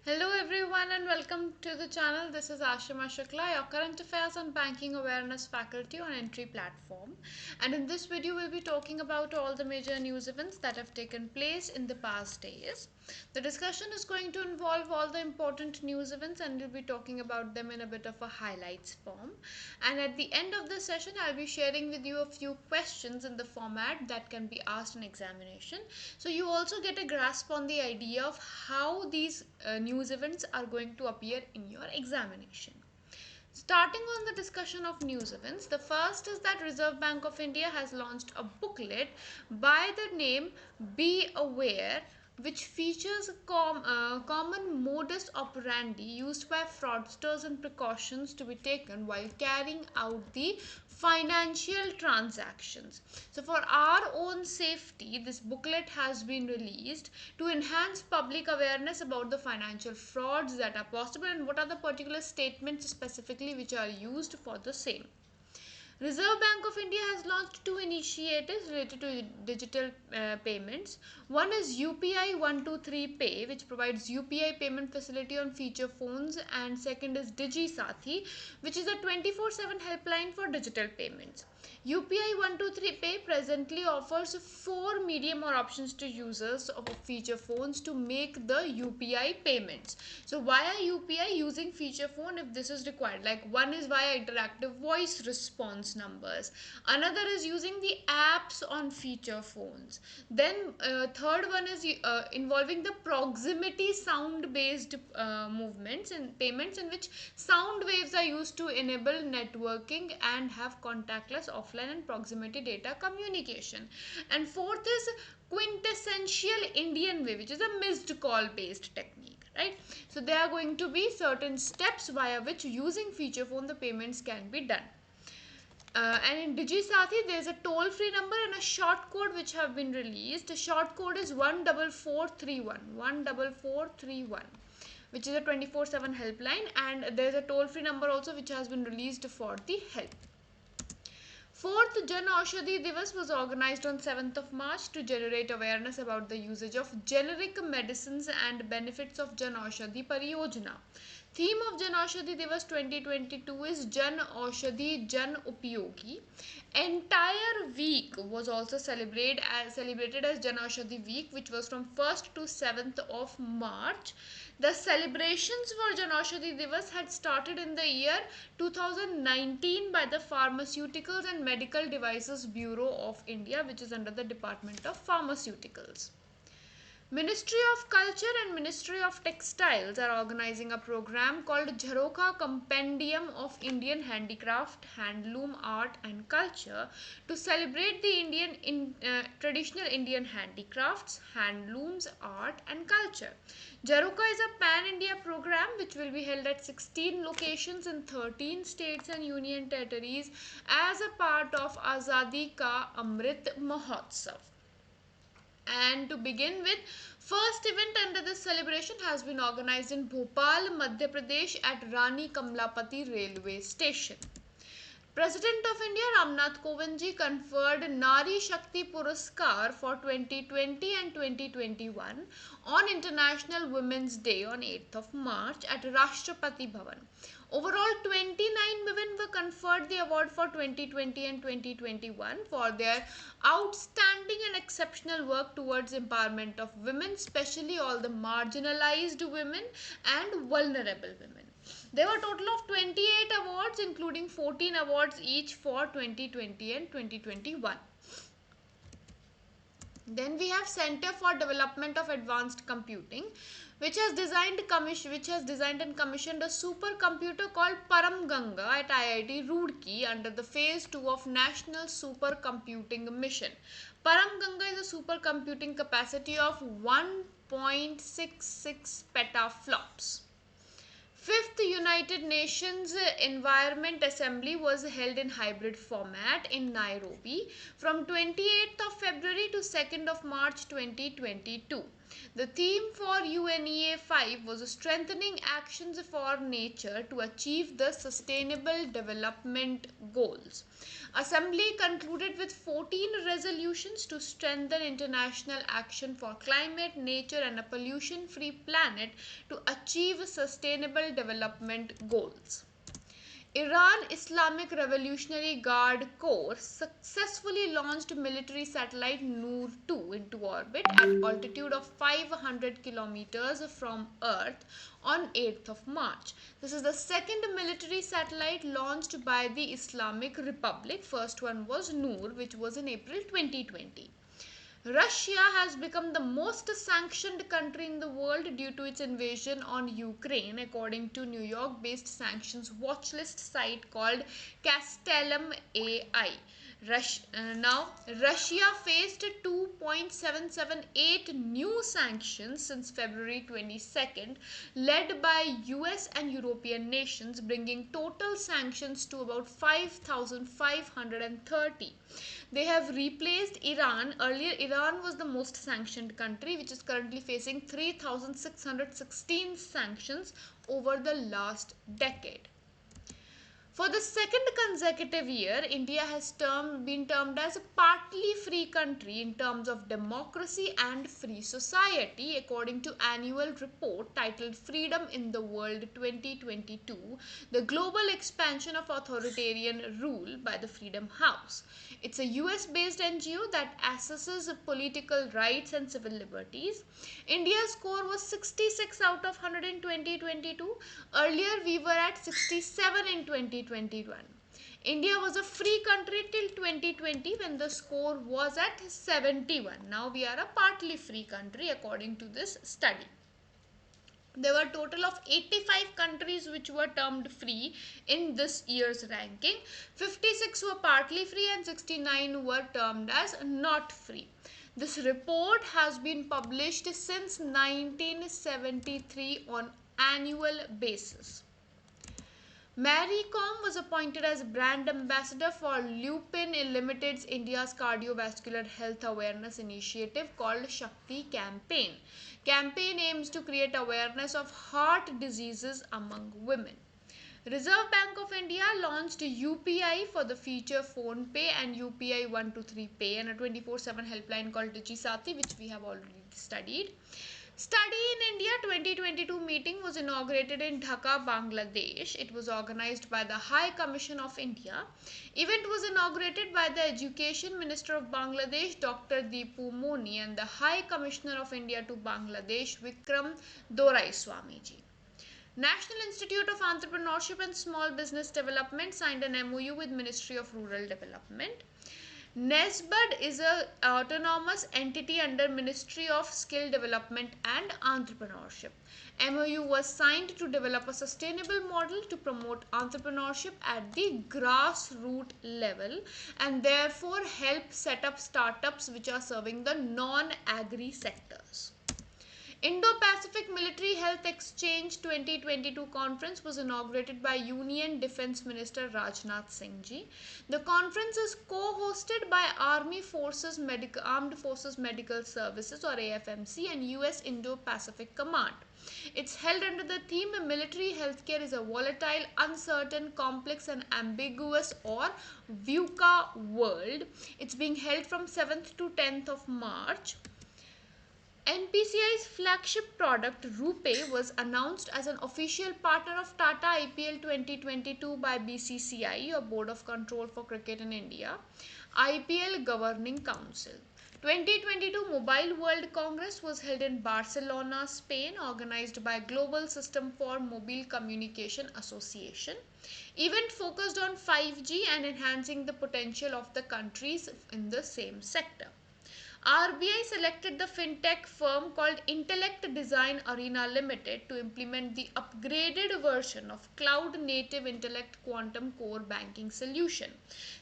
Hello everyone and welcome to the channel. This is Ashima Shukla, your current affairs and banking awareness faculty on Entri platform. And in this video, we'll be talking about all the major news events that have taken place in the past days. The discussion is going to involve all the important news events and we'll be talking about them in a bit of a highlights form. And at the end of the session, I'll be sharing with you a few questions in the format that can be asked in examination. So you also get a grasp on the idea of how these news events are going to appear in your examination. Starting on the discussion of news events, the first is that Reserve Bank of India has launched a booklet by the name Be Aware, which features a common modus operandi used by fraudsters and precautions to be taken while carrying out the financial transactions. So for our own safety, this booklet has been released to enhance public awareness about the financial frauds that are possible and what are the particular statements specifically which are used for the same. Reserve Bank of India has launched two initiatives related to digital payments. One is UPI 123 Pay, which provides UPI payment facility on feature phones, and second is Digi Sathi, which is a 24/7 helpline for digital payments. UPI 123 Pay presently offers four medium or options to users of feature phones to make the UPI payments. So via UPI using feature phone if this is required, like one is via interactive voice response numbers, another is using the apps on feature phones, then third one is involving the proximity sound based movements and payments in which sound waves are used to enable networking and have contactless offline and proximity data communication, and fourth is quintessential Indian way, which is a missed call based technique, right? So there are going to be certain steps via which using feature phone the payments can be done. And in DigiSathi, there is a toll-free number and a short code which have been released. The short code is 14431, 14431, which is a 24/7 helpline, and there is a toll-free number also which has been released for the help. Fourth Jan Aushadhi Divas was organized on 7th of March to generate awareness about the usage of generic medicines and benefits of Jan Aushadhi Pariyojana. Theme of Jan Aushadhi Divas 2022 is Jan Aushadhi Jan Upyogi. Entire week was also celebrated as Jan Aushadhi Week, which was from 1st to 7th of March. The celebrations for Jan Aushadhi Divas had started in the year 2019 by the Pharmaceuticals and Medical Devices Bureau of India, which is under the Department of Pharmaceuticals. Ministry of Culture and Ministry of Textiles are organizing a program called Jharokha Compendium of Indian Handicraft, Handloom, Art and Culture to celebrate the traditional Indian handicrafts, handlooms, art and culture. Jharokha is a pan-India program which will be held at 16 locations in 13 states and union territories as a part of Azadi Ka Amrit Mahotsav. And to begin with, first event under this celebration has been organized in Bhopal, Madhya Pradesh at Rani Kamlapati Railway Station. President of India Ramnath Kovind ji conferred Nari Shakti Puraskar for 2020 and 2021 on International Women's Day on 8th of March at Rashtrapati Bhavan. Overall, 29 women were conferred the award for 2020 and 2021 for their outstanding and exceptional work towards empowerment of women, especially all the marginalized women and vulnerable women. There were a total of 28 awards, including 14 awards each for 2020 and 2021. Then we have Center for Development of Advanced Computing, which has designed and commissioned a supercomputer called Param Ganga at IIT Roorkee under the phase 2 of National Supercomputing Mission. Param Ganga is a supercomputing capacity of 1.66 petaflops. Fifth United Nations Environment Assembly was held in hybrid format in Nairobi from 28th of February to 2nd of March 2022. The theme for UNEA 5 was strengthening actions for nature to achieve the Sustainable Development Goals. Assembly concluded with 14 resolutions to strengthen international action for climate, nature and a pollution-free planet to achieve Sustainable Development Goals. Iran Islamic Revolutionary Guard Corps successfully launched military satellite Noor 2 into orbit at altitude of 500 kilometers from Earth on 8th of March. This is the second military satellite launched by the Islamic Republic. First one was Noor, which was in April 2020. Russia has become the most sanctioned country in the world due to its invasion on Ukraine, according to New York-based sanctions watchlist site called Castellum AI. Now, Russia faced 2.778 new sanctions since February 22nd, led by US and European nations, bringing total sanctions to about 5,530. They have replaced Iran. Earlier, Iran was the most sanctioned country, which is currently facing 3,616 sanctions over the last decade. For the second consecutive year, India has been termed as a partly free country in terms of democracy and free society, according to annual report titled Freedom in the World 2022, the global expansion of authoritarian rule by the Freedom House. It's a US-based NGO that assesses political rights and civil liberties. India's score was 66 out of 100 in 2022. Earlier, we were at 67 in 2021. India was a free country till 2020 when the score was at 71. Now we are a partly free country according to this study. There were a total of 85 countries which were termed free in this year's ranking. 56 were partly free and 69 were termed as not free. This report has been published since 1973 on annual basis. Mary Kom was appointed as brand ambassador for Lupin Limited's India's cardiovascular health awareness initiative called Shakti Campaign. Campaign aims to create awareness of heart diseases among women. Reserve Bank of India launched UPI for the feature Phone Pay and UPI 123 Pay and a 24/7 helpline called Digisati, which we have already studied. Study in India 2022 meeting was inaugurated in Dhaka, Bangladesh. It was organized by the High Commission of India. Event was inaugurated by the Education Minister of Bangladesh, Dr. Deepu Moni, and the High Commissioner of India to Bangladesh, Vikram Doraiswamiji. National Institute of Entrepreneurship and Small Business Development signed an MOU with Ministry of Rural Development. NESBUD is an autonomous entity under Ministry of Skill Development and Entrepreneurship. MOU was signed to develop a sustainable model to promote entrepreneurship at the grassroots level and therefore help set up startups which are serving the non-agri sectors. Indo-Pacific Military Health Exchange 2022 conference was inaugurated by Union Defence Minister Rajnath Singh ji. The conference is co-hosted by Armed Forces Medical Services or AFMC and US Indo-Pacific Command. It's held under the theme Military Healthcare is a Volatile, Uncertain, Complex and Ambiguous or VUCA World. It's being held from 7th to 10th of March. NPCI's flagship product RuPay was announced as an official partner of Tata IPL 2022 by BCCI, or Board of Control for Cricket in India, IPL Governing Council. 2022 Mobile World Congress was held in Barcelona, Spain, organized by Global System for Mobile Communication Association. Event focused on 5G and enhancing the potential of the countries in the same sector. RBI selected the fintech firm called Intellect Design Arena Limited to implement the upgraded version of cloud-native Intellect Quantum Core Banking Solution.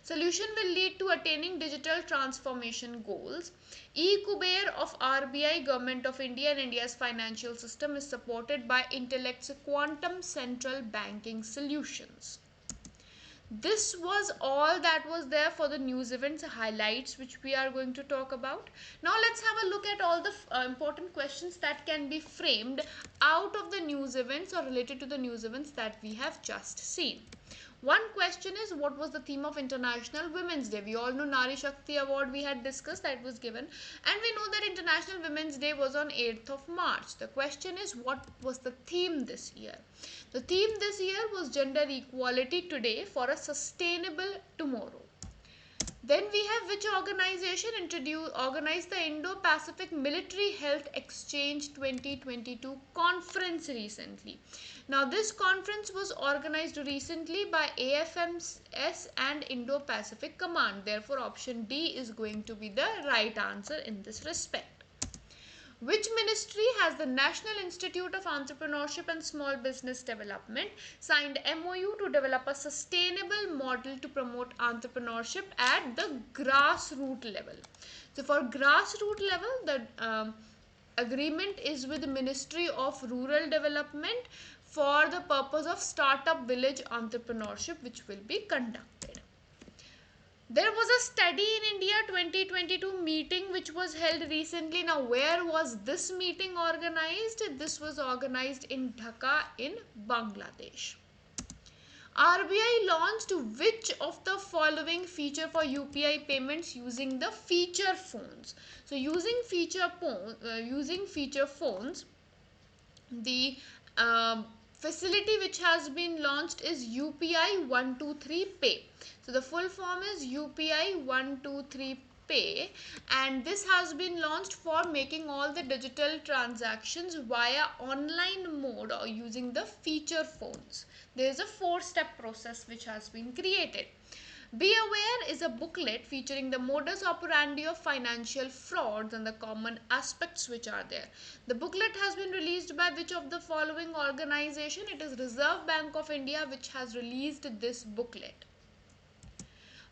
Solution will lead to attaining digital transformation goals. E-Kuber of RBI, Government of India and India's financial system is supported by Intellect's Quantum Central Banking Solutions. This was all that was there for the news events highlights which we are going to talk about. Now let's have a look at all the important questions that can be framed out of the news events or related to the news events that we have just seen. One question is, what was the theme of International Women's Day? We all know Nari Shakti Award we had discussed, that was given, and we know that International Women's Day was on 8th of March. The question is, what was the theme this year? The theme this year was Gender Equality Today for a Sustainable Tomorrow. Then we have which organization organized the Indo-Pacific Military Health Exchange 2022 conference recently. Now this conference was organized recently by AFMS and Indo-Pacific Command. Therefore option D is going to be the right answer in this respect. Which ministry has the National Institute of Entrepreneurship and Small Business Development signed MOU to develop a sustainable model to promote entrepreneurship at the grassroots level? So for grassroots level, the agreement is with the Ministry of Rural Development for the purpose of Startup Village Entrepreneurship, which will be conducted. There was a Study in India 2022 meeting which was held recently. Now, where was this meeting organized? This was organized in Dhaka in Bangladesh. RBI launched which of the following feature for UPI payments using the feature phones? So, using feature phones, the facility which has been launched is UPI 123 Pay. So the full form is UPI 123 Pay, and this has been launched for making all the digital transactions via online mode or using the feature phones. There is a 4-step process which has been created. Be Aware is a booklet featuring the modus operandi of financial frauds and the common aspects which are there. The booklet has been released by which of the following organization? It is Reserve Bank of India which has released this booklet.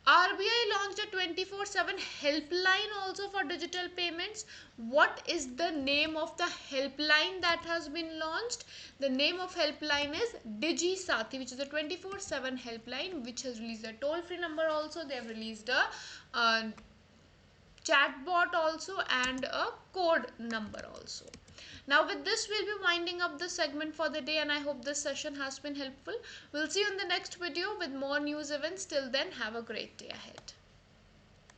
RBI launched a 24/7 helpline also for digital payments. What is the name of the helpline that has been launched? The name of helpline is Digi Sati, which is a 24/7 helpline which has released a toll-free number also. They have released a chatbot also and a code number also. Now with this we'll be winding up this segment for the day, and I hope this session has been helpful. We'll see you in the next video with more news events. Till then, have a great day ahead.